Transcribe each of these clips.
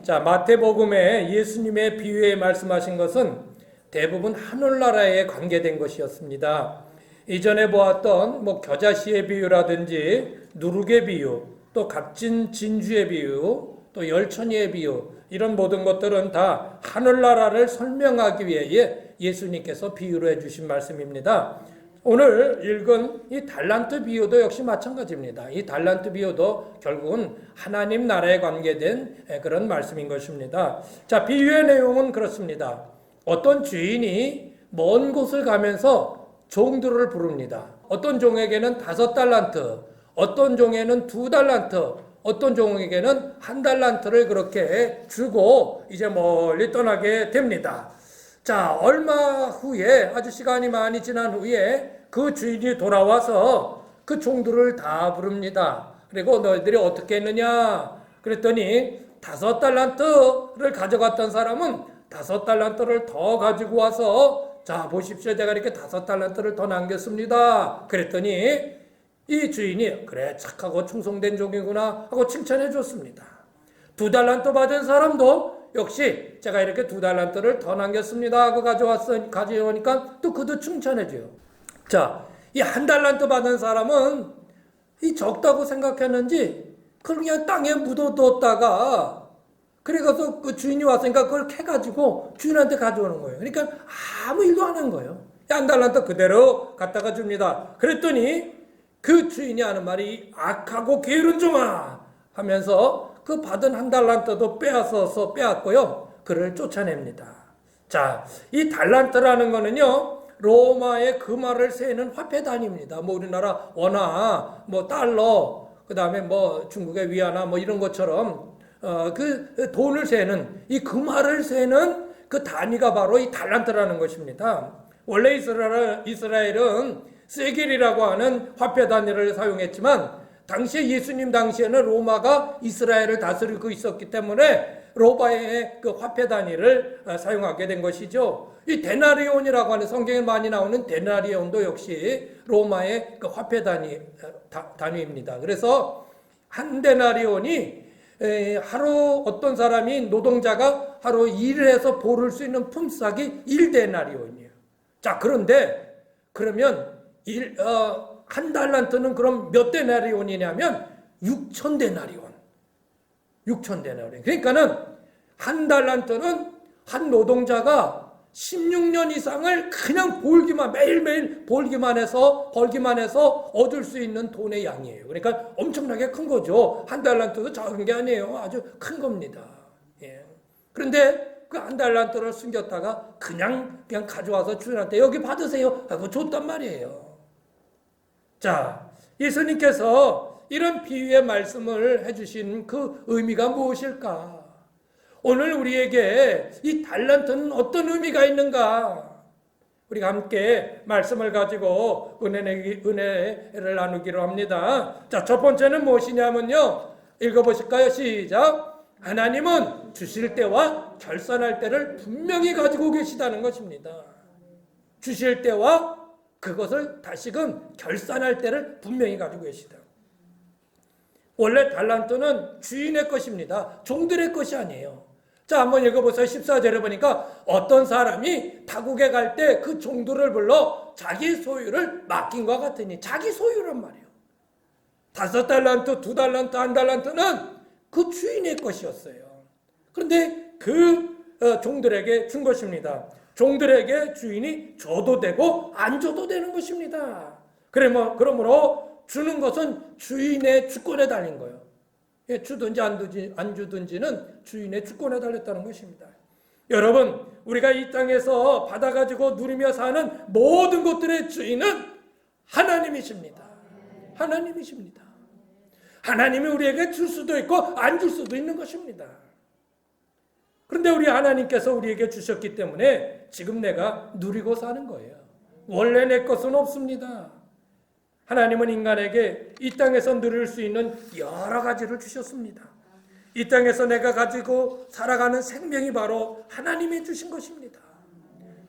자, 마태복음에 예수님의 비유에 말씀하신 것은 대부분 하늘나라에 관계된 것이었습니다. 이전에 보았던 겨자씨의 비유라든지 누룩의 비유, 또 값진 진주의 비유, 또 열천이의 비유, 이런 모든 것들은 다 하늘나라를 설명하기 위해 예수님께서 비유로 해주신 말씀입니다. 오늘 읽은 이 달란트 비유도 역시 마찬가지입니다. 이 달란트 비유도 결국은 하나님 나라에 관계된 그런 말씀인 것입니다. 자, 비유의 내용은 그렇습니다. 어떤 주인이 먼 곳을 가면서 종들을 부릅니다. 어떤 종에게는 5달란트, 어떤 종에는 2달란트, 어떤 종에게는 1달란트를 그렇게 주고 이제 멀리 떠나게 됩니다. 자, 얼마 후에, 아주 시간이 많이 지난 후에 그 주인이 돌아와서 그 종들을 다 부릅니다. 그리고 너희들이 어떻게 했느냐? 그랬더니 5달란트를 가져갔던 사람은 5달란트를 더 가지고 와서, 자, 보십시오. 제가 이렇게 5달란트를 더 남겼습니다. 그랬더니 이 주인이 그래, 착하고 충성된 종이구나 하고 칭찬해 줬습니다. 2달란트 받은 사람도 역시 제가 이렇게 2달란트를 더 남겼습니다 하고 가져오니까 또 그도 칭찬해줘요. 자, 이 1달란트 받은 사람은 이 적다고 생각했는지 그걸 그냥 땅에 묻어뒀다가 그래서 그 주인이 왔으니까 그걸 캐가지고 주인한테 가져오는 거예요. 그러니까 아무 일도 안 한 거예요. 1달란트 그대로 갖다가 줍니다. 그랬더니 그 주인이 하는 말이 악하고 게으른 종아 하면서 그 받은 1달란트도 빼앗고요. 그를 쫓아냅니다. 자, 이 달란트라는 거는요, 로마의 금화를 세는 화폐 단위입니다. 우리나라 원화, 달러, 그 다음에 중국의 위안화 이런 것처럼 그 돈을 세는, 이 금화를 세는 그 단위가 바로 이 달란트라는 것입니다. 원래 이스라엘은 세겔이라고 하는 화폐 단위를 사용했지만 당시에 예수님 당시에는 로마가 이스라엘을 다스리고 있었기 때문에 로마의 그 화폐 단위를 사용하게 된 것이죠. 이 데나리온이라고 하는 성경에 많이 나오는 데나리온도 역시 로마의 그 화폐 단위입니다. 그래서 한 데나리온이 하루 어떤 사람이 노동자가 하루 일을 해서 벌을 수 있는 품삯이 1데나리온이에요. 자, 그런데 그러면 1달란트는 그럼 몇 데나리온이냐면 6,000데나리온. 6,000데나리온. 그러니까는 1달란트는 한 노동자가 16년 이상을 그냥 매일매일 벌기만 해서 얻을 수 있는 돈의 양이에요. 그러니까 엄청나게 큰 거죠. 1달란트도 작은 게 아니에요. 아주 큰 겁니다. 예. 그런데 그 1달란트를 숨겼다가 그냥 가져와서 주인한테 여기 받으세요 하고 줬단 말이에요. 자, 예수님께서 이런 비유의 말씀을 해주신 그 의미가 무엇일까? 오늘 우리에게 이 달란트는 어떤 의미가 있는가? 우리가 함께 말씀을 가지고 은혜를 나누기로 합니다. 자, 첫 번째는 무엇이냐면요. 읽어보실까요? 시작. 하나님은 주실 때와 결산할 때를 분명히 가지고 계시다는 것입니다. 주실 때와 그것을 다시금 결산할 때를 분명히 가지고 계시다. 원래 달란트는 주인의 것입니다. 종들의 것이 아니에요. 자, 한번 읽어보세요. 14절에 보니까 어떤 사람이 타국에 갈 때 그 종들을 불러 자기 소유를 맡긴 것 같으니, 자기 소유란 말이에요. 5달란트, 2달란트, 1달란트는 그 주인의 것이었어요. 그런데 그 종들에게 준 것입니다. 종들에게 주인이 줘도 되고 안 줘도 되는 것입니다. 그러므로 주는 것은 주인의 주권에 달린 거예요. 주든지 안 주든지는 주인의 주권에 달렸다는 것입니다. 여러분, 우리가 이 땅에서 받아가지고 누리며 사는 모든 것들의 주인은 하나님이십니다. 하나님이십니다. 하나님이 우리에게 줄 수도 있고 안 줄 수도 있는 것입니다. 그런데 우리 하나님께서 우리에게 주셨기 때문에 지금 내가 누리고 사는 거예요. 원래 내 것은 없습니다. 하나님은 인간에게 이 땅에서 누릴 수 있는 여러 가지를 주셨습니다. 이 땅에서 내가 가지고 살아가는 생명이 바로 하나님이 주신 것입니다.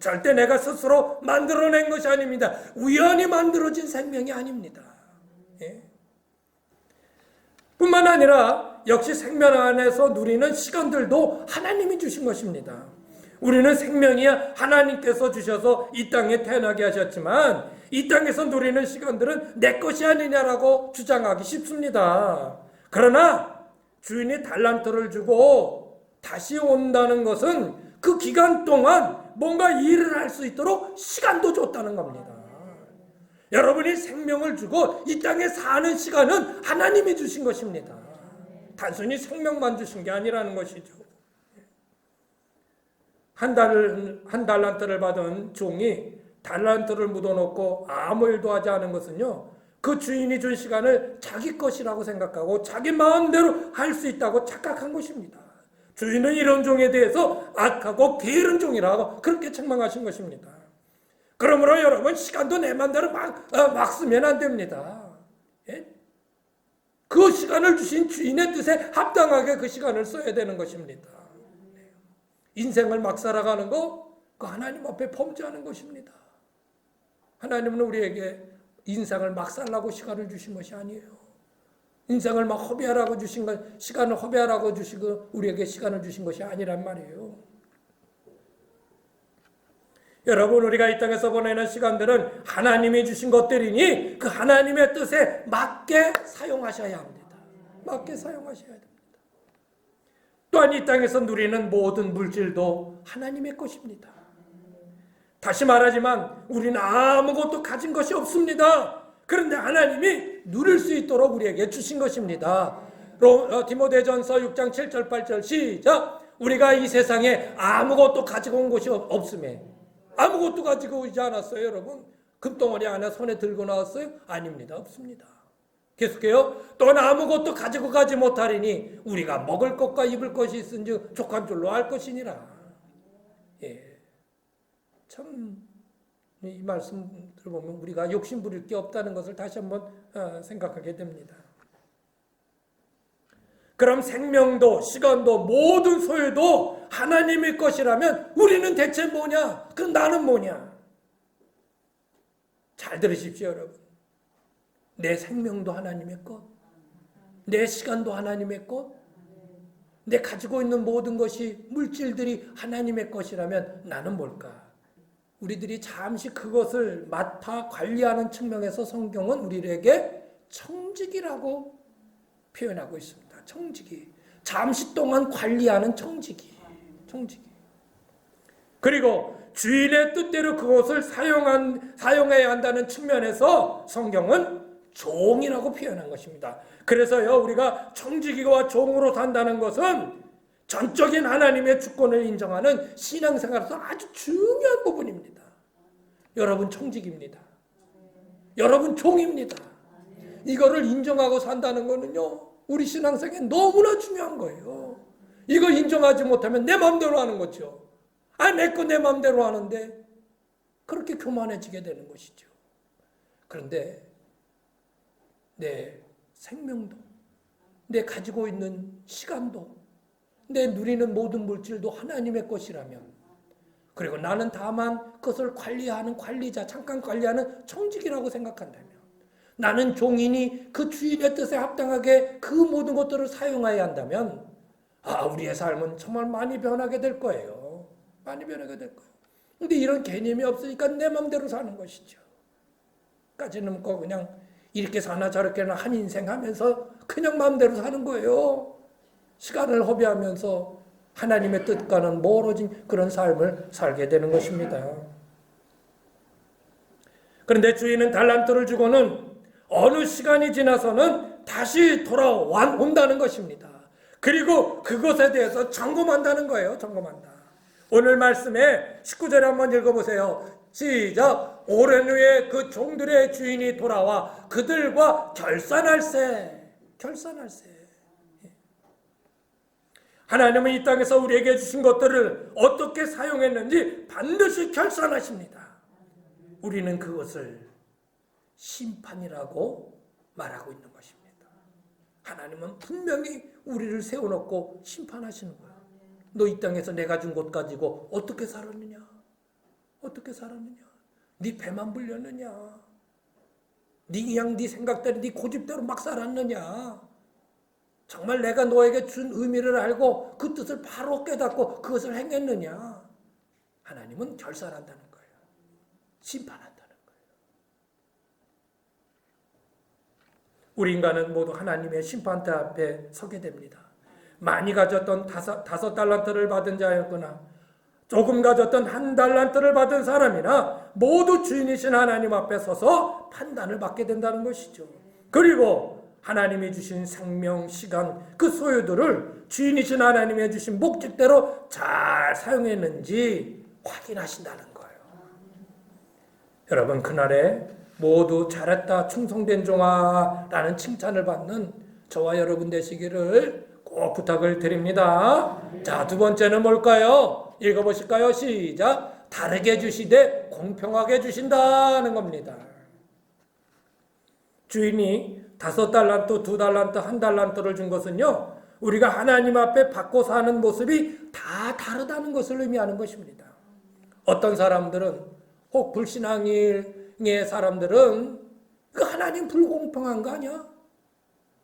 절대 내가 스스로 만들어낸 것이 아닙니다. 우연히 만들어진 생명이 아닙니다. 예? 뿐만 아니라 역시 생명 안에서 누리는 시간들도 하나님이 주신 것입니다. 우리는 생명이야 하나님께서 주셔서 이 땅에 태어나게 하셨지만 이 땅에서 누리는 시간들은 내 것이 아니냐라고 주장하기 쉽습니다. 그러나 주인이 달란트를 주고 다시 온다는 것은 그 기간 동안 뭔가 일을 할 수 있도록 시간도 줬다는 겁니다. 여러분이 생명을 주고 이 땅에 사는 시간은 하나님이 주신 것입니다. 단순히 생명만 주신 게 아니라는 것이죠. 한 달란트를 받은 종이 달란트를 묻어놓고 아무 일도 하지 않은 것은요, 그 주인이 준 시간을 자기 것이라고 생각하고 자기 마음대로 할 수 있다고 착각한 것입니다. 주인은 이런 종에 대해서 악하고 게으른 종이라고 그렇게 책망하신 것입니다. 그러므로 여러분, 시간도 내 맘대로 막 쓰면 안 됩니다. 예? 그 시간을 주신 주인의 뜻에 합당하게 그 시간을 써야 되는 것입니다. 인생을 막 살아가는 거, 그 하나님 앞에 범죄하는 것입니다. 하나님은 우리에게 인생을 막 살라고 시간을 주신 것이 아니에요. 인생을 막 허비하라고 주신 것, 시간을 허비하라고 주시고 우리에게 시간을 주신 것이 아니란 말이에요. 여러분, 우리가 이 땅에서 보내는 시간들은 하나님이 주신 것들이니 그 하나님의 뜻에 맞게 사용하셔야 합니다. 맞게 사용하셔야 됩니다. 또한 이 땅에서 누리는 모든 물질도 하나님의 것입니다. 다시 말하지만 우리는 아무것도 가진 것이 없습니다. 그런데 하나님이 누릴 수 있도록 우리에게 주신 것입니다. 디모데전서 6장 7절 8절 시작. 우리가 이 세상에 아무것도 가지고 온 것이 없음에, 아무것도 가지고 오지 않았어요. 여러분, 금덩어리 하나 손에 들고 나왔어요? 아닙니다. 없습니다. 계속해요. 또는 아무것도 가지고 가지 못하리니 우리가 먹을 것과 입을 것이 있은즉 족한 줄로 알 것이니라. 예. 참, 이 말씀을 보면 우리가 욕심 부릴 게 없다는 것을 다시 한번 생각하게 됩니다. 그럼 생명도 시간도 모든 소유도 하나님의 것이라면 우리는 대체 뭐냐? 그럼 나는 뭐냐? 잘 들으십시오, 여러분. 내 생명도 하나님의 것, 내 시간도 하나님의 것, 내 가지고 있는 모든 것이 물질들이 하나님의 것이라면 나는 뭘까? 우리들이 잠시 그것을 맡아 관리하는 측면에서 성경은 우리에게 청지기라고 표현하고 있습니다. 청지기. 잠시 동안 관리하는 청지기. 그리고 주인의 뜻대로 그것을 사용해야 한다는 측면에서 성경은 종이라고 표현한 것입니다. 그래서요, 우리가 청지기와 종으로 산다는 것은 전적인 하나님의 주권을 인정하는 신앙생활에서 아주 중요한 부분입니다. 여러분 청지기입니다. 여러분 종입니다. 이거를 인정하고 산다는 거는요, 우리 신앙생활에 너무나 중요한 거예요. 이거 인정하지 못하면 내 마음대로 하는 거죠. 내 거 내 마음대로 하는데 그렇게 교만해지게 되는 것이죠. 그런데 내 생명도, 내 가지고 있는 시간도, 내 누리는 모든 물질도 하나님의 것이라면, 그리고 나는 다만 그것을 관리하는 관리자, 잠깐 관리하는 청직이라고 생각한다면, 나는 종이니 그 주인의 뜻에 합당하게 그 모든 것들을 사용해야 한다면, 우리의 삶은 정말 많이 변하게 될 거예요. 많이 변하게 될 거예요. 근데 이런 개념이 없으니까 내 마음대로 사는 것이죠. 까지는 그냥 이렇게 사나 저렇게나 한 인생 하면서 그냥 마음대로 사는 거예요. 시간을 허비하면서 하나님의 뜻과는 멀어진 그런 삶을 살게 되는 것입니다. 그런데 주인은 달란트를 주고는 어느 시간이 지나서는 다시 돌아온다는 것입니다. 그리고 그것에 대해서 점검한다는 거예요. 점검한다. 오늘 말씀에 19절에 한번 읽어보세요. 시작. 오랜 후에 그 종들의 주인이 돌아와 그들과 결산할세. 하나님은 이 땅에서 우리에게 주신 것들을 어떻게 사용했는지 반드시 결산하십니다. 우리는 그것을 심판이라고 말하고 있는 것입니다. 하나님은 분명히 우리를 세워놓고 심판하시는 거예요. 너 이 땅에서 내가 준 것 가지고 어떻게 살았느냐? 네 배만 불렸느냐? 네 생각대로 네 고집대로 막 살았느냐? 정말 내가 너에게 준 의미를 알고 그 뜻을 바로 깨닫고 그것을 행했느냐? 하나님은 결산한다는 거예요. 심판한다는 거예요. 우리 인간은 모두 하나님의 심판대 앞에 서게 됩니다. 많이 가졌던 다섯 달란트를 받은 자였거나 조금 가졌던 한 달란트를 받은 사람이나 모두 주인이신 하나님 앞에 서서 판단을 받게 된다는 것이죠. 그리고 하나님이 주신 생명, 시간, 그 소유들을 주인이신 하나님이 주신 목적대로 잘 사용했는지 확인하신다는 거예요. 여러분, 그날에 모두 잘했다, 충성된 종아 라는 칭찬을 받는 저와 여러분 되시기를 꼭 부탁을 드립니다. 자, 두 번째는 뭘까요? 읽어보실까요? 시작. 다르게 주시되 공평하게 주신다는 겁니다. 주인이 5달란트, 2달란트, 1달란트를 준 것은요, 우리가 하나님 앞에 받고 사는 모습이 다 다르다는 것을 의미하는 것입니다. 어떤 사람들은, 혹 불신앙의 사람들은 그 하나님 불공평한 거 아니야?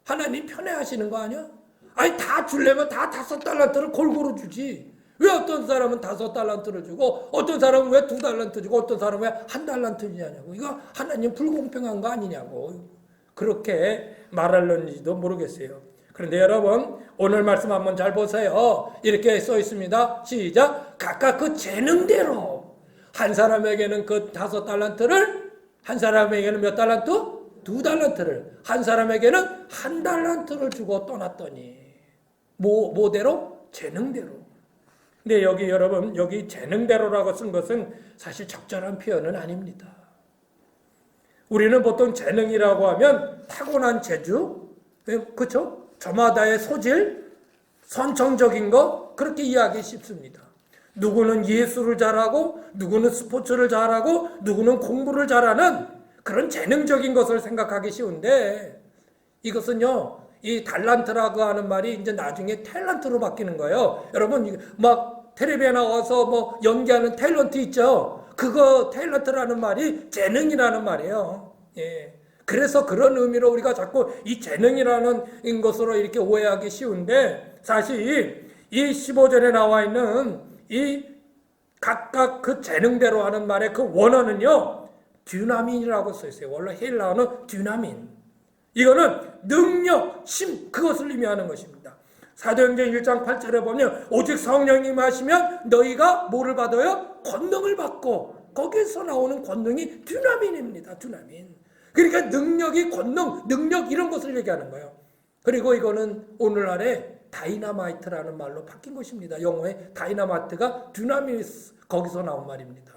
하나님 편애하시는 거 아니야? 아니, 다 주려면 다 5달란트를 골고루 주지. 왜 어떤 사람은 5달란트를 주고 어떤 사람은 왜 2달란트 주고 어떤 사람은 왜 1달란트 주냐고. 이거 하나님 불공평한 거 아니냐고. 그렇게 말할는지도 모르겠어요. 그런데 여러분, 오늘 말씀 한번 잘 보세요. 이렇게 써 있습니다. 시작. 각각 그 재능대로 한 사람에게는 그 5달란트를, 한 사람에게는 몇 달란트? 2달란트를, 한 사람에게는 1달란트를 주고 떠났더니 뭐대로? 재능대로. 근데 여기 여러분, 여기 재능대로라고 쓴 것은 사실 적절한 표현은 아닙니다. 우리는 보통 재능이라고 하면 타고난 재주, 그렇죠? 저마다의 소질, 선천적인 것, 그렇게 이해하기 쉽습니다. 누구는 예술을 잘하고, 누구는 스포츠를 잘하고, 누구는 공부를 잘하는 그런 재능적인 것을 생각하기 쉬운데, 이것은요, 이 달란트라고 하는 말이 이제 나중에 탤런트로 바뀌는 거예요. 여러분, 막 텔레비에 나와서 뭐 연기하는 탤런트 있죠? 그거 탤런트라는 말이 재능이라는 말이에요. 예. 그래서 그런 의미로 우리가 자꾸 이 재능이라는 것으로 이렇게 오해하기 쉬운데, 사실 이 15절에 나와 있는 이 각각 그 재능대로 하는 말의 그 원어는요, 듀나민이라고 써 있어요. 원래 헬라어는 듀나민. 이거는 능력, 힘, 그것을 의미하는 것입니다. 사도행전 1장 8절에 보면 오직 성령님 하시면 너희가 뭐를 받아요? 권능을 받고, 거기에서 나오는 권능이 듀나민입니다. 듀나민. 그러니까 능력이 권능, 능력 이런 것을 얘기하는 거예요. 그리고 이거는 오늘날에 다이나마이트라는 말로 바뀐 것입니다. 영어의 다이나마이트가 듀나미스, 거기서 나온 말입니다.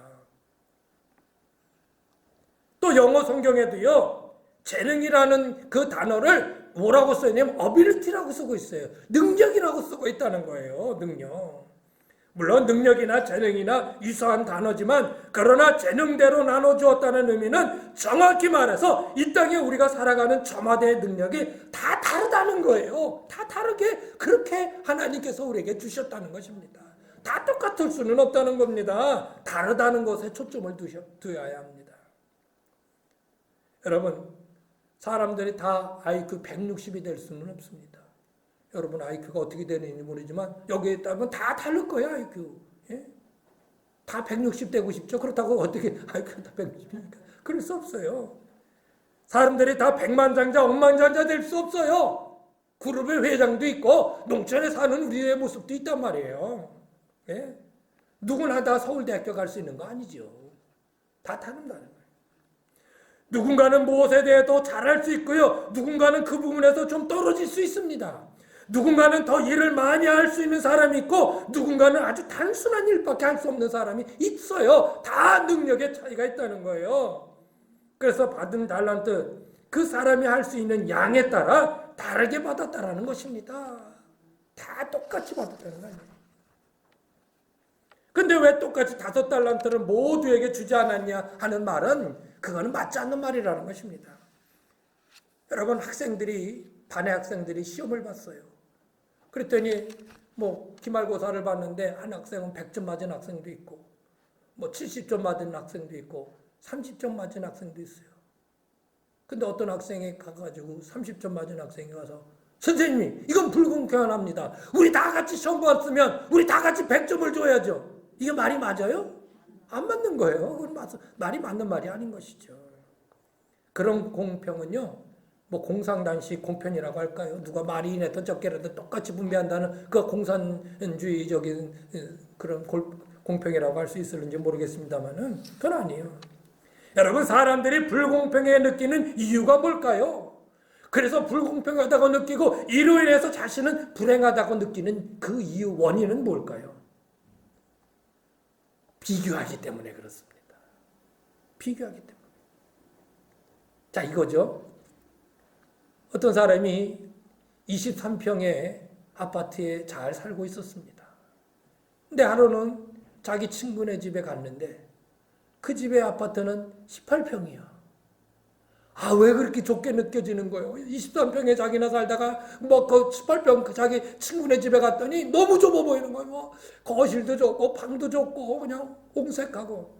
또 영어 성경에도요, 재능이라는 그 단어를 뭐라고 써있냐면 ability라고 쓰고 있어요. 능력이라고 쓰고 있다는 거예요. 능력. 물론 능력이나 재능이나 유사한 단어지만, 그러나 재능대로 나눠주었다는 의미는 정확히 말해서 이 땅에 우리가 살아가는 저마다의 능력이 다 다르다는 거예요. 다 다르게 그렇게 하나님께서 우리에게 주셨다는 것입니다. 다 똑같을 수는 없다는 겁니다. 다르다는 것에 초점을 두어야 합니다. 여러분, 사람들이 다 IQ 160이 될 수는 없습니다. 여러분 IQ가 어떻게 되는지 모르지만 여기에 있다면 다 다를 거예요. IQ. 예? 다 160 되고 싶죠. 그렇다고 어떻게 IQ가 다 160입니까? 그럴 수 없어요. 사람들이 다 백만장자, 억만장자 될 수 없어요. 그룹의 회장도 있고 농촌에 사는 우리의 모습도 있단 말이에요. 예? 누구나 다 서울대학교 갈 수 있는 거 아니죠. 다 다른다는 거예요. 누군가는 무엇에 대해 더 잘할 수 있고요. 누군가는 그 부분에서 좀 떨어질 수 있습니다. 누군가는 더 일을 많이 할 수 있는 사람이 있고, 누군가는 아주 단순한 일밖에 할 수 없는 사람이 있어요. 다 능력의 차이가 있다는 거예요. 그래서 받은 달란트, 그 사람이 할 수 있는 양에 따라 다르게 받았다라는 것입니다. 다 똑같이 받았다는 거예요. 근데 왜 똑같이 5달란트를 모두에게 주지 않았냐 하는 말은, 그거는 맞지 않는 말이라는 것입니다. 여러분, 반의 학생들이 시험을 봤어요. 그랬더니 기말고사를 봤는데 한 학생은 100점 맞은 학생도 있고, 70점 맞은 학생도 있고, 30점 맞은 학생도 있어요. 근데 어떤 학생이 가가지고 30점 맞은 학생이 와서 선생님이 이건 불공평합니다. 우리 다 같이 시험 봤으면 우리 다 같이 100점을 줘야죠. 이게 말이 맞아요? 안 맞는 거예요. 그건 말이 맞는 말이 아닌 것이죠. 그런 공평은요, 뭐 공상단식 공평이라고 할까요? 누가 많이 인해서 적게라도 똑같이 분배한다는 그 공산주의적인 그런 공평이라고 할 수 있을는지 모르겠습니다만은 그건 아니에요. 여러분, 사람들이 불공평에 느끼는 이유가 뭘까요? 그래서 불공평하다고 느끼고 이로 인해서 자신은 불행하다고 느끼는 그 이유, 원인은 뭘까요? 비교하기 때문에 그렇습니다. 비교하기 때문에. 자, 이거죠. 어떤 사람이 23평의 아파트에 잘 살고 있었습니다. 근데 하루는 자기 친구네 집에 갔는데 그 집의 아파트는 18평이야. 아, 왜 그렇게 좁게 느껴지는 거예요? 23평에 자기나 살다가 뭐 그 18평 자기 친구네 집에 갔더니 너무 좁아 보이는 거예요. 뭐 거실도 좁고 방도 좁고 그냥 옹색하고.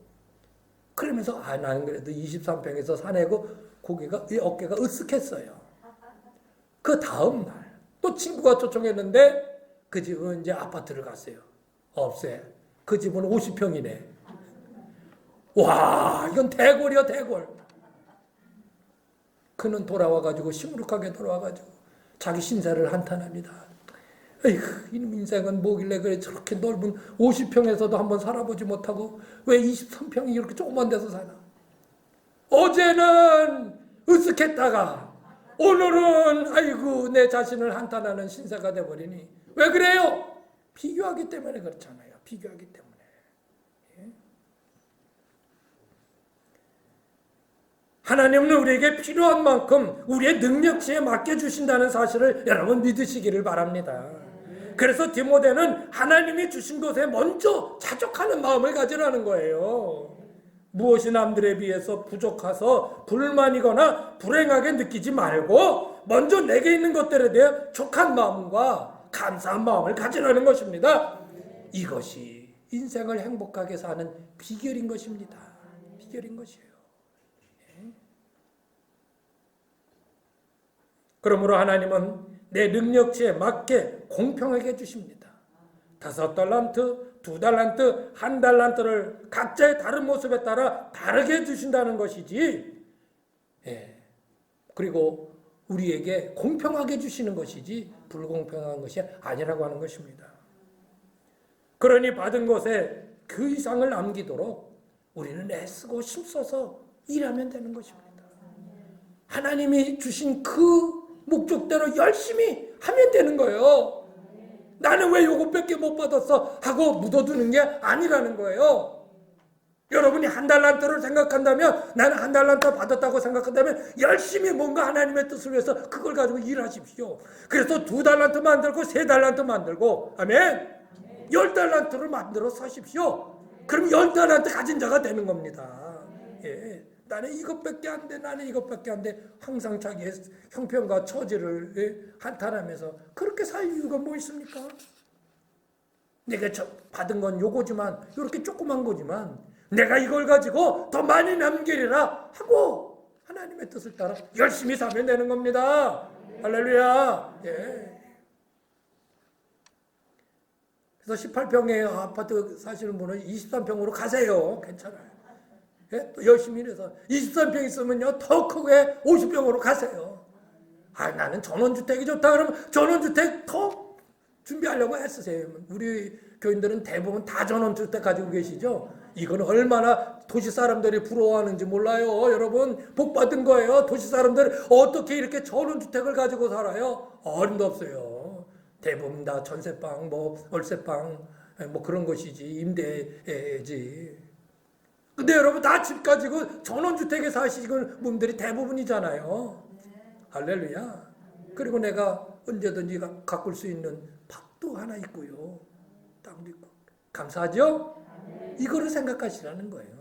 그러면서 나는 그래도 23평에서 사내고 어깨가 으쓱했어요. 그 다음 날 또 친구가 초청했는데 그 집은 이제 아파트를 갔어요. 없어요. 그 집은 50평이네. 와, 이건 대골이야, 대골. 그는 돌아와가지고 시무룩하게 돌아와가지고 자기 신세를 한탄합니다. 에휴, 이놈 인생은 뭐길래 그래 저렇게 넓은 50평에서도 한번 살아보지 못하고 왜 23평이 이렇게 조그만 데서 사나. 어제는 으쓱했다가 오늘은 아이고 내 자신을 한탄하는 신세가 돼버리니 왜 그래요? 비교하기 때문에 그렇잖아요. 비교하기 때문에. 하나님은 우리에게 필요한 만큼 우리의 능력치에 맡겨주신다는 사실을 여러분 믿으시기를 바랍니다. 그래서 디모데는 하나님이 주신 것에 먼저 자족하는 마음을 가지라는 거예요. 무엇이 남들에 비해서 부족해서 불만이거나 불행하게 느끼지 말고 먼저 내게 있는 것들에 대해 족한 마음과 감사한 마음을 가지라는 것입니다. 이것이 인생을 행복하게 사는 비결인 것입니다. 비결인 것이에요. 그러므로 하나님은 내 능력치에 맞게 공평하게 해주십니다. 5달란트, 2달란트, 1달란트를 각자의 다른 모습에 따라 다르게 해주신다는 것이지, 그리고 우리에게 공평하게 해주시는 것이지 불공평한 것이 아니라고 하는 것입니다. 그러니 받은 것에 그 이상을 남기도록 우리는 애쓰고 힘써서 일하면 되는 것입니다. 하나님이 주신 그 목적대로 열심히 하면 되는 거예요. 나는 왜 요것밖에 못 받았어 하고 묻어두는 게 아니라는 거예요. 여러분이 1달란트를 생각한다면, 나는 1달란트 받았다고 생각한다면 열심히 뭔가 하나님의 뜻을 위해서 그걸 가지고 일하십시오. 그래서 2달란트 만들고 3달란트 만들고, 아멘. 10달란트를 만들어 사십시오. 그럼 10달란트 가진 자가 되는 겁니다. 예. 나는 이것밖에 안 돼, 나는 이것밖에 안 돼. 항상 자기의 형편과 처지를 한탄하면서 그렇게 살 이유가 뭐 있습니까? 내가 받은 건 요거지만, 이렇게 조그만 거지만 내가 이걸 가지고 더 많이 남기리라 하고 하나님의 뜻을 따라 열심히 살면 되는 겁니다. 할렐루야. 예. 그래서 18평의 아파트 사시는 분은 23평으로 가세요. 괜찮아요. 또 열심히 일해서 23평 있으면요 더 크게 50평으로 가세요. 나는 전원주택이 좋다 그러면 전원주택 더 준비하려고 애쓰세요. 우리 교인들은 대부분 다 전원주택 가지고 계시죠. 이건 얼마나 도시 사람들이 부러워하는지 몰라요. 여러분 복 받은 거예요. 도시 사람들 어떻게 이렇게 전원주택을 가지고 살아요? 어림도 없어요. 대부분 다 전세방, 뭐 월세방, 뭐 그런 것이지, 임대지. 근데 여러분 다 집 가지고 전원주택에 사시는 분들이 대부분이잖아요. 할렐루야. 그리고 내가 언제든지 가꿀 수 있는 밭도 하나 있고요. 땅도 있고. 감사하죠? 이거를 생각하시라는 거예요.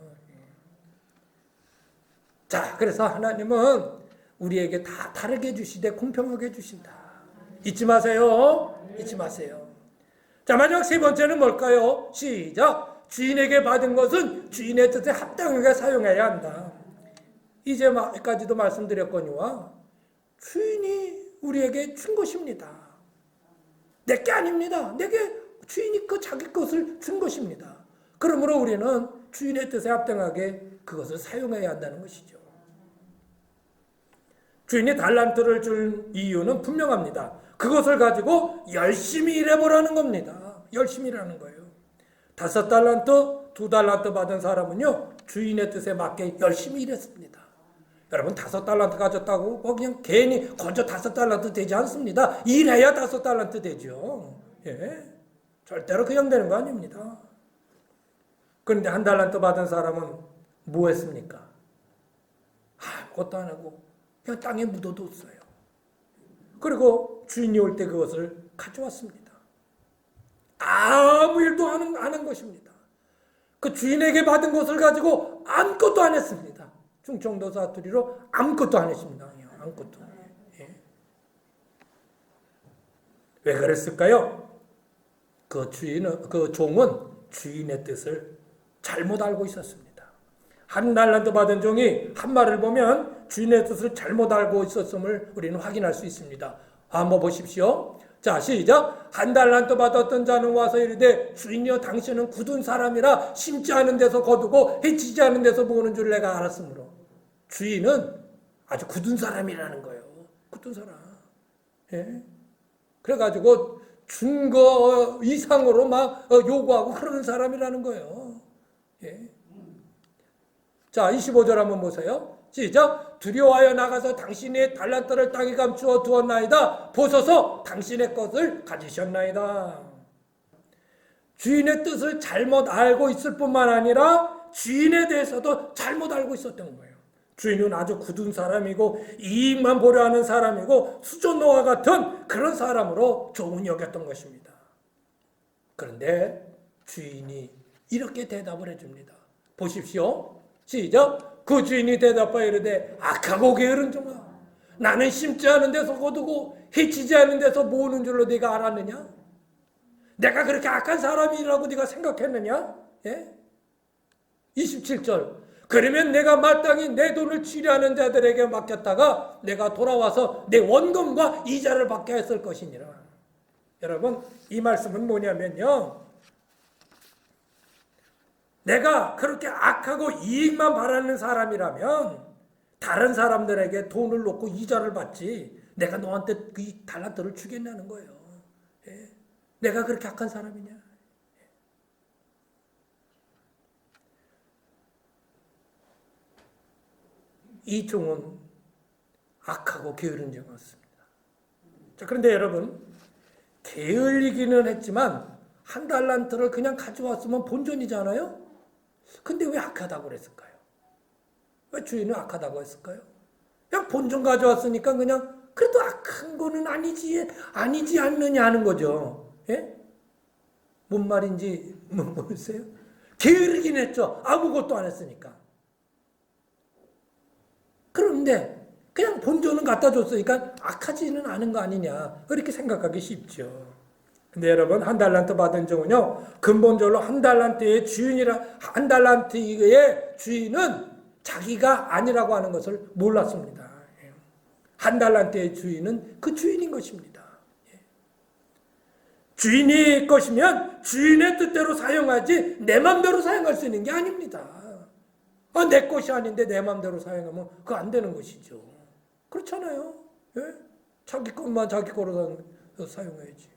자, 그래서 하나님은 우리에게 다 다르게 해주시되 공평하게 해주신다. 잊지 마세요. 잊지 마세요. 자, 마지막 3번째는 뭘까요? 시작. 주인에게 받은 것은 주인의 뜻에 합당하게 사용해야 한다. 이제까지도 말씀드렸거니와 주인이 우리에게 준 것입니다. 내게 아닙니다. 내게 주인이 그 자기 것을 준 것입니다. 그러므로 우리는 주인의 뜻에 합당하게 그것을 사용해야 한다는 것이죠. 주인이 달란트를 준 이유는 분명합니다. 그것을 가지고 열심히 일해보라는 겁니다. 열심히 일하는 거예요. 5달란트, 2달란트 받은 사람은요, 주인의 뜻에 맞게 열심히 일했습니다. 여러분 5달란트 가졌다고 뭐 그냥 괜히 건져 5달란트 되지 않습니다. 일해야 5달란트 되죠. 예, 절대로 그냥 되는 거 아닙니다. 그런데 1달란트 받은 사람은 뭐 했습니까? 아무것도 안 하고 그냥 땅에 묻어뒀어요. 그리고 주인이 올 때 그것을 가져왔습니다. 아무 일도 안 한 것입니다. 그 주인에게 받은 것을 가지고 아무것도 안 했습니다. 충청도 사투리로 아무것도 안 했습니다. 아무것도. 예. 왜 그랬을까요? 그 종은 주인의 뜻을 잘못 알고 있었습니다. 1달란트 받은 종이 한 말을 보면 주인의 뜻을 잘못 알고 있었음을 우리는 확인할 수 있습니다. 한번 보십시오. 자, 시작. 1달란트 받았던 자는 와서 이르되 주인이여 당신은 굳은 사람이라 심지 않은 데서 거두고 해치지 않은 데서 모으는 줄 내가 알았으므로. 주인은 아주 굳은 사람이라는 거예요. 굳은 사람. 예? 그래가지고 준 거 이상으로 막 요구하고 그러는 사람이라는 거예요. 예? 자, 25절 한번 보세요. 시작. 두려워하여 나가서 당신의 달란트를 땅에 감추어 두었나이다. 보소서 당신의 것을 가지셨나이다. 주인의 뜻을 잘못 알고 있을 뿐만 아니라 주인에 대해서도 잘못 알고 있었던 거예요. 주인은 아주 굳은 사람이고 이익만 보려 하는 사람이고 수존노와 같은 그런 사람으로 종은 여겼던 것입니다. 그런데 주인이 이렇게 대답을 해줍니다. 보십시오. 시작. 그 주인이 대답하여 이르되 악하고 게으른 종아, 나는 심지 않은 데서 거두고 해치지 않은 데서 모으는 줄로 네가 알았느냐? 내가 그렇게 악한 사람이라고 네가 생각했느냐? 예? 27절. 그러면 내가 마땅히 내 돈을 취리하는 자들에게 맡겼다가 내가 돌아와서 내 원금과 이자를 받게 했을 것이니라. 여러분, 이 말씀은 뭐냐면요, 내가 그렇게 악하고 이익만 바라는 사람이라면 다른 사람들에게 돈을 놓고 이자를 받지 내가 너한테 이 달란트를 주겠냐는 거예요. 예? 내가 그렇게 악한 사람이냐? 이 종은 악하고 게으른 종이었습니다. 자, 그런데 여러분, 게을리기는 했지만 1달란트를 그냥 가져왔으면 본전이잖아요. 근데 왜 악하다고 그랬을까요? 왜 주인은 악하다고 했을까요? 그냥 본전 가져왔으니까 그냥 그래도 악한 거는 아니지 않느냐 하는 거죠. 예? 뭔 말인지 모르세요? 게으르긴 했죠. 아무것도 안 했으니까. 그런데 그냥 본전은 갖다 줬으니까 악하지는 않은 거 아니냐, 그렇게 생각하기 쉽죠. 근데 여러분, 1달란트 받은 종은요, 근본적으로 1달란트의 주인이라, 1달란트의 주인은 자기가 아니라고 하는 것을 몰랐습니다. 1달란트의 주인은 그 주인인 것입니다. 주인이 것이면 주인의 뜻대로 사용하지 내 맘대로 사용할 수 있는 게 아닙니다. 내 것이 아닌데 내 맘대로 사용하면 그거 안 되는 것이죠. 그렇잖아요. 예? 자기 것만 자기 거로 사용해야지.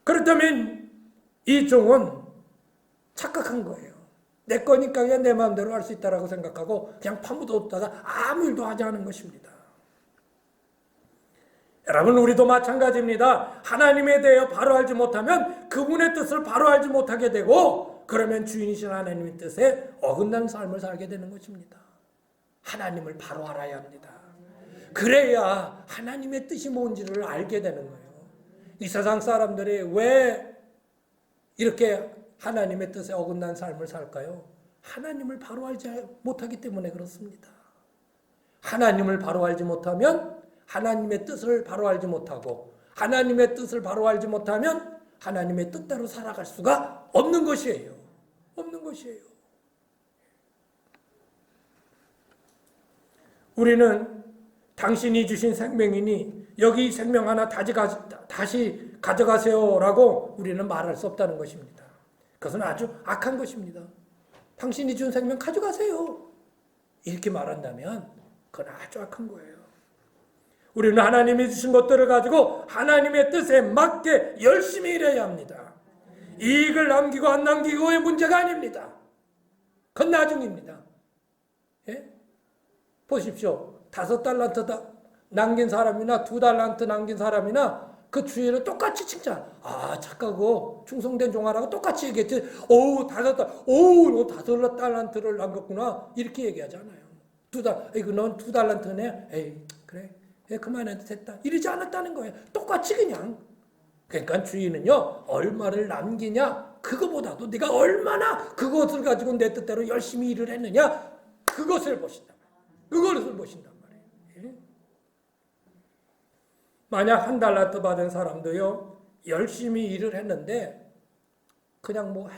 그렇다면 이 종은 착각한 거예요. 내 거니까 그냥 내 마음대로 할 수 있다라고 생각하고 그냥 파묻었다가 아무 일도 하지 않은 것입니다. 여러분, 우리도 마찬가지입니다. 하나님에 대해 바로 알지 못하면 그분의 뜻을 바로 알지 못하게 되고, 그러면 주인이신 하나님의 뜻에 어긋난 삶을 살게 되는 것입니다. 하나님을 바로 알아야 합니다. 그래야 하나님의 뜻이 뭔지를 알게 되는 거예요. 이 세상 사람들이 왜 이렇게 하나님의 뜻에 어긋난 삶을 살까요? 하나님을 바로 알지 못하기 때문에 그렇습니다. 하나님을 바로 알지 못하면 하나님의 뜻을 바로 알지 못하고, 하나님의 뜻을 바로 알지 못하면 하나님의 뜻대로 살아갈 수가 없는 것이에요. 없는 것이에요. 우리는 당신이 주신 생명이니 여기 생명 하나 다시 가져가세요라고 우리는 말할 수 없다는 것입니다. 그것은 아주 악한 것입니다. 당신이 준 생명 가져가세요. 이렇게 말한다면 그건 아주 악한 거예요. 우리는 하나님이 주신 것들을 가지고 하나님의 뜻에 맞게 열심히 일해야 합니다. 이익을 남기고 안 남기고의 문제가 아닙니다. 그건 나중입니다. 예? 보십시오. 5달란트 남긴 사람이나 2달란트 남긴 사람이나 그 주인은 똑같이 칭찬. 아, 착하고 충성된 종아라고 똑같이 얘기했지. 너 5달란트를 남겼구나. 이렇게 얘기하잖아요. 넌 2달란트네. 에이, 그래. 그만해도 됐다. 이러지 않았다는 거예요. 똑같이 그냥. 그러니까 주인은요, 얼마를 남기냐, 그거보다도 네가 얼마나 그것을 가지고 내 뜻대로 열심히 일을 했느냐, 그것을 보신단 말이에요. 그것을 보신단 말이에요. 예? 만약 1달란트 받은 사람도요, 열심히 일을 했는데, 그냥 뭐,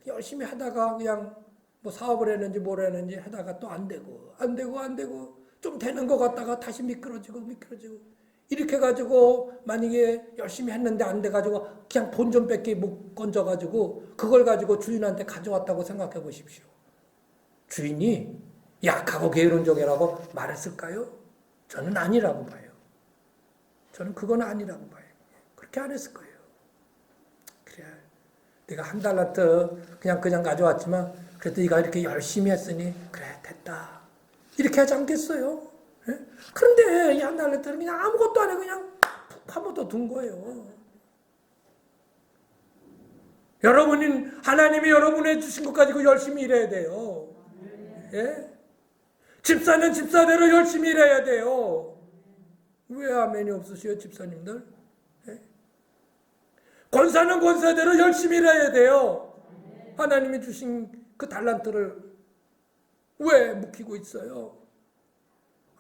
열심히 하다가 그냥 뭐 사업을 했는지 뭘 했는지 하다가 또 안 되고, 좀 되는 것 같다가 다시 미끄러지고, 이렇게 가지고 만약에 열심히 했는데 안 돼가지고 그냥 돈 좀 뺏기 못 건져가지고 그걸 가지고 주인한테 가져왔다고 생각해 보십시오. 주인이 약하고 게으른 종이라고 말했을까요? 저는 아니라고 봐요. 저는 그건 아니라고 봐요. 그렇게 안 했을 거예요. 그래, 네가 1달란트 그냥 가져왔지만 그래도 네가 이렇게 열심히 했으니 그래 됐다. 이렇게 하지 않겠어요? 예? 그런데 이 1달란트는 그냥 아무것도 안 해 그냥 푹 파묻어 둔 거예요. 하나님이 여러분의 주신 것 가지고 열심히 일해야 돼요. 예? 집사는 집사대로 열심히 일해야 돼요. 왜 아멘이 없으세요, 집사님들? 예? 권사는 권사대로 열심히 일해야 돼요. 하나님이 주신 그 달란트를 왜 묵히고 있어요?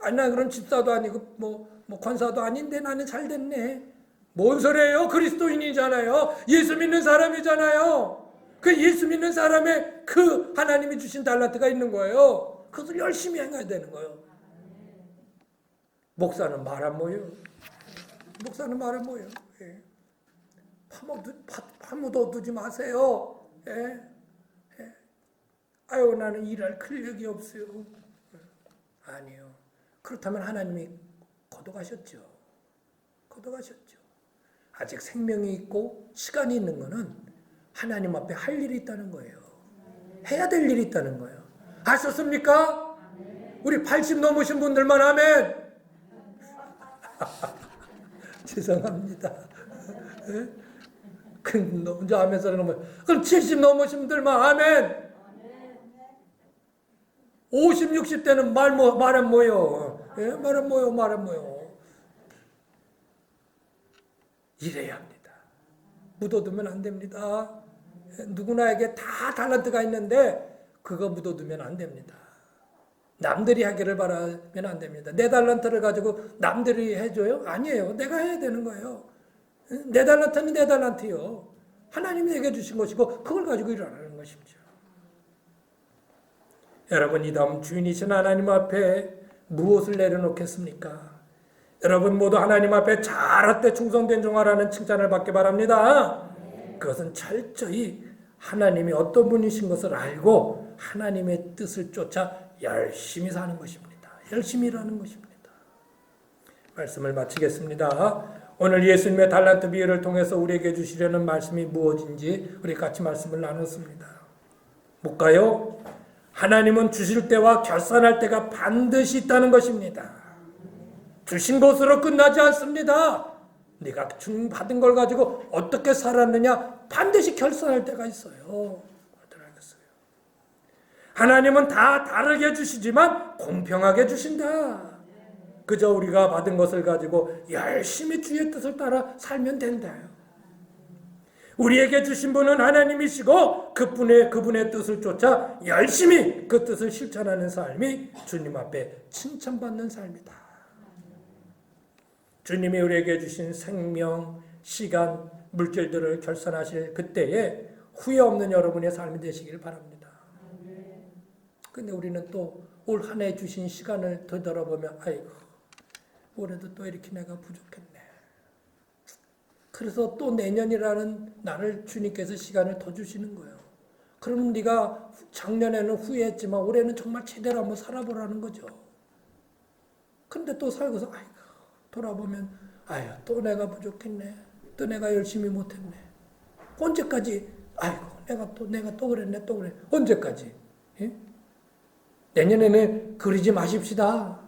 아니, 나 그런 집사도 아니고 뭐 권사도 아닌데 나는 잘 됐네. 뭔 소리예요? 그리스도인이잖아요. 예수 믿는 사람이잖아요. 그 예수 믿는 사람의 그 하나님이 주신 달란트가 있는 거예요. 그것을 열심히 해야 되는 거예요. 목사는 말 안 모여요. 예. 파묻어 두지 마세요. 예. 아유, 나는 일할 근력이 없어요. 아니요. 그렇다면 하나님이 거둬가셨죠. 아직 생명이 있고 시간이 있는 거는 하나님 앞에 할 일이 있다는 거예요. 해야 될 일이 있다는 거예요. 아셨습니까? 우리 80 넘으신 분들만 아멘. 죄송합니다. 먼저 아멘 소리 넘어요. 그럼 70 넘으신 분들만 아멘. 50, 60대는 말 안 모여. 예? 말 안 모여. 이래야 합니다. 묻어두면 안 됩니다. 누구나에게 다 달란트가 있는데 그거 묻어두면 안 됩니다. 남들이 하기를 바라면 안 됩니다. 내 달란트를 가지고 남들이 해줘요? 아니에요. 내가 해야 되는 거예요. 내 달란트는 내 달란트요. 하나님이 내게 주신 것이고 그걸 가지고 일하는 것입니다. 여러분, 이 다음 주인이신 하나님 앞에 무엇을 내려놓겠습니까? 여러분 모두 하나님 앞에 잘할 충성된 종아라는 칭찬을 받기 바랍니다. 그것은 철저히 하나님이 어떤 분이신 것을 알고 하나님의 뜻을 쫓아 열심히 사는 것입니다. 열심히 일하는 것입니다. 말씀을 마치겠습니다. 오늘 예수님의 달란트 비유를 통해서 우리에게 주시려는 말씀이 무엇인지 우리 같이 말씀을 나눴습니다. 볼까요? 하나님은 주실 때와 결산할 때가 반드시 있다는 것입니다. 주신 것으로 끝나지 않습니다. 네가 받은 걸 가지고 어떻게 살았느냐 반드시 결산할 때가 있어요. 하나님은 다 다르게 주시지만 공평하게 주신다. 그저 우리가 받은 것을 가지고 열심히 주의 뜻을 따라 살면 된다요. 우리에게 주신 분은 하나님이시고 그분의 뜻을 쫓아 열심히 그 뜻을 실천하는 삶이 주님 앞에 칭찬받는 삶이다. 주님이 우리에게 주신 생명, 시간, 물질들을 결산하실 그때에 후회 없는 여러분의 삶이 되시길 바랍니다. 근데 우리는 또 올 한 해 주신 시간을 되돌아보면 아이고 올해도 또 이렇게 내가 부족했네. 그래서 또 내년이라는 나를 주님께서 시간을 더 주시는 거예요. 그럼 네가 작년에는 후회했지만 올해는 정말 제대로 한번 살아보라는 거죠. 근데 또 살고서 아이고 돌아보면 아유 또 내가 부족했네. 또 내가 열심히 못했네. 언제까지 아이고 내가 또 그랬네 또 그래. 언제까지? 예? 내년에는 그러지 마십시다.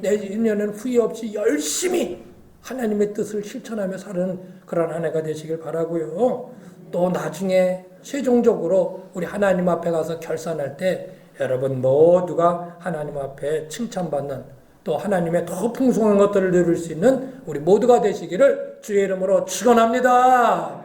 내년에는 후회 없이 열심히 하나님의 뜻을 실천하며 사는 그런 한 해가 되시길 바라고요. 또 나중에 최종적으로 우리 하나님 앞에 가서 결산할 때 여러분 모두가 하나님 앞에 칭찬받는 또 하나님의 더 풍성한 것들을 누릴 수 있는 우리 모두가 되시기를 주의 이름으로 축원합니다.